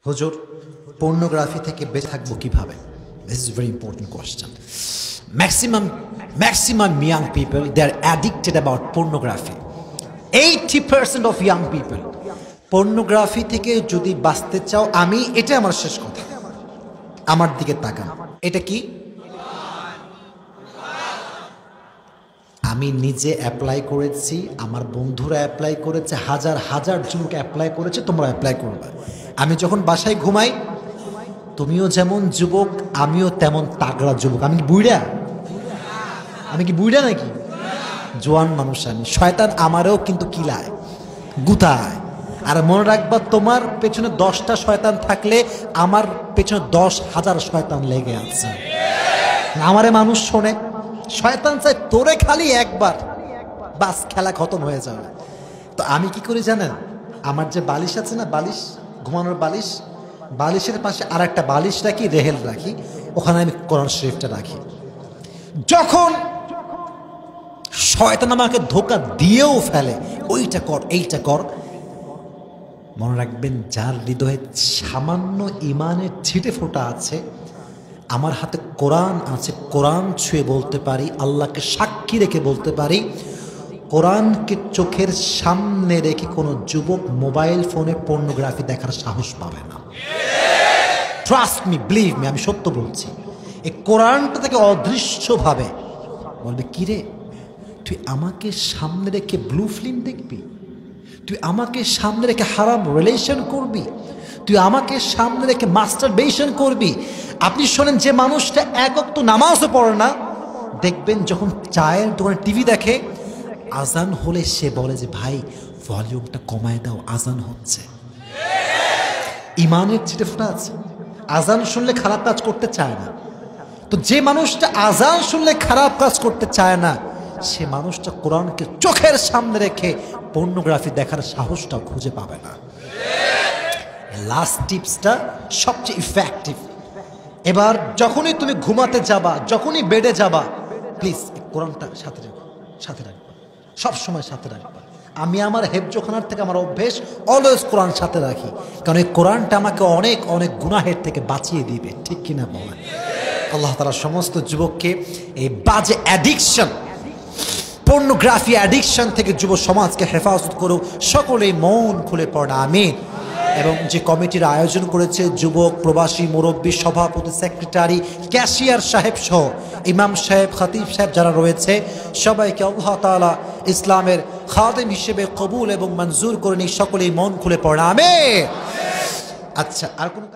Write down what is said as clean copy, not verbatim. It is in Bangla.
হুজুর pornography থেকে বেঁচে থাকবো কিভাবে? This is a very important question. Maximum young people, they are addicted about pornography. 80% of young people pornography থেকে যদি বাঁচতে চাও, এটা আমার শেষ কথা, আমার দিকে তাকান। এটা কি? আমি নিজে অ্যাপ্লাই করেছি, আমার বন্ধুরা অ্যাপ্লাই করেছে, হাজার হাজার যুবক অ্যাপ্লাই করেছে, তোমরা অ্যাপ্লাই করবে। আমি যখন বাসায় ঘুমাই, তুমিও যেমন যুবক, আমিও তেমন তাগড়া যুবক। আমি কি বুইড়া নাকি? জোয়ান মানুষ আমি। শয়তান আমারও কিন্তু কিলায়, গুতায়। আর মনে রাখবা, তোমার পেছনে 10টা শয়তান থাকলে আমার পেছনে 10,000 শয়তান লেগে আছে। আমারে মানুষ শোনে, শয়তান চাই তোরে খালি একবার, বাস খেলা খতম হয়ে যাবে। তো আমি কি করি জানেন? আমার যে বালিশ আছে না, বালিশ, ঘুমানোর বালিশ, বালিশের পাশে আর একটা বালিশ রাখি, রেহেল রাখি, ওখানে আমি কোরআন শরীফটা রাখি। যখন শয়তান আমাকে ধোঁকা দিয়েও ফেলে, ওইটা কর, এইটা কর, মনে রাখবেন, যার হৃদয়ে সামান্য ইমানের ছিটে ফোঁটা আছে, আমার হাতে কোরআন আছে, কোরআন ছুঁয়ে বলতে পারি, আল্লাহকে সাক্ষী রেখে বলতে পারি, কোরআনকে চোখের সামনে রেখে কোনো যুবক মোবাইল ফোনে পর্নোগ্রাফি দেখার সাহস পাবে না। ট্রাস্ট মি, বিলিভ মি, আমি সত্য বলছি। এই কোরআনটা থেকে অদৃশ্যভাবে বলবে, কিরে তুই আমাকে সামনে রেখে ব্লু ফিল্ম দেখবি? তুই আমাকে সামনে রেখে হারাম রিলেশন করবি? তুই আমাকে সামনে রেখে মাস্টারবেশন করবি? আপনি শোনেন, যে মানুষটা এক ওয়াক্ত নামাজও পড়ে না, দেখবেন যখন চায়ের দোকানে টিভি দেখে, আজান হলে সে বলে যে ভাই ভলিউমটা কমায় দাও, আজান হচ্ছে। ইমানের ছিটেফোঁটা আছে, আজান শুনলে খারাপ কাজ করতে চায় না। তো যে মানুষটা আজান শুনলে খারাপ কাজ করতে চায় না, সে মানুষটা কোরআনকে চোখের সামনে রেখে পর্নোগ্রাফি দেখার সাহসটাও খুঁজে পাবে না। লাস্ট টিপসটা সবচেয়ে ইফেক্টিভ। এবার যখনই তুমি ঘুমাতে যাবা, যখনই বেডে যাবা, প্লিজ কোরআনটা সাথে রাখো, সবসময় সাথে রাখবা। আমি আমার হেফজোখানার থেকে আমার অভ্যেস, অলওয়েজ কোরআন সাথে রাখি, কারণ এই কোরআনটা আমাকে অনেক অনেক গুনাহের থেকে বাঁচিয়ে দিবে। ঠিক কিনা বলেন? আল্লাহ তাআলা সমস্ত যুবককে এই বাজে অ্যাডিকশন, পর্নোগ্রাফি অ্যাডিকশন থেকে যুব সমাজকে হেফাজত করো। সকলেই মন খুলে পড়া আমিন। এবং যে কমিটির আয়োজন করেছে, যুবক, প্রবাসী, মুরব্বী, সভাপতি, সেক্রেটারি, ক্যাশিয়ার সাহেব সহ ইমাম সাহেব, খতিব সাহেব যারা রয়েছে, সবাইকে আল্লাহ তাআলা ইসলামের খাদেম হিসেবে কবুল এবং মঞ্জুর করে নিয়ে সকলেই মন খুলে পড়া আমিন। আচ্ছা, আর কোনো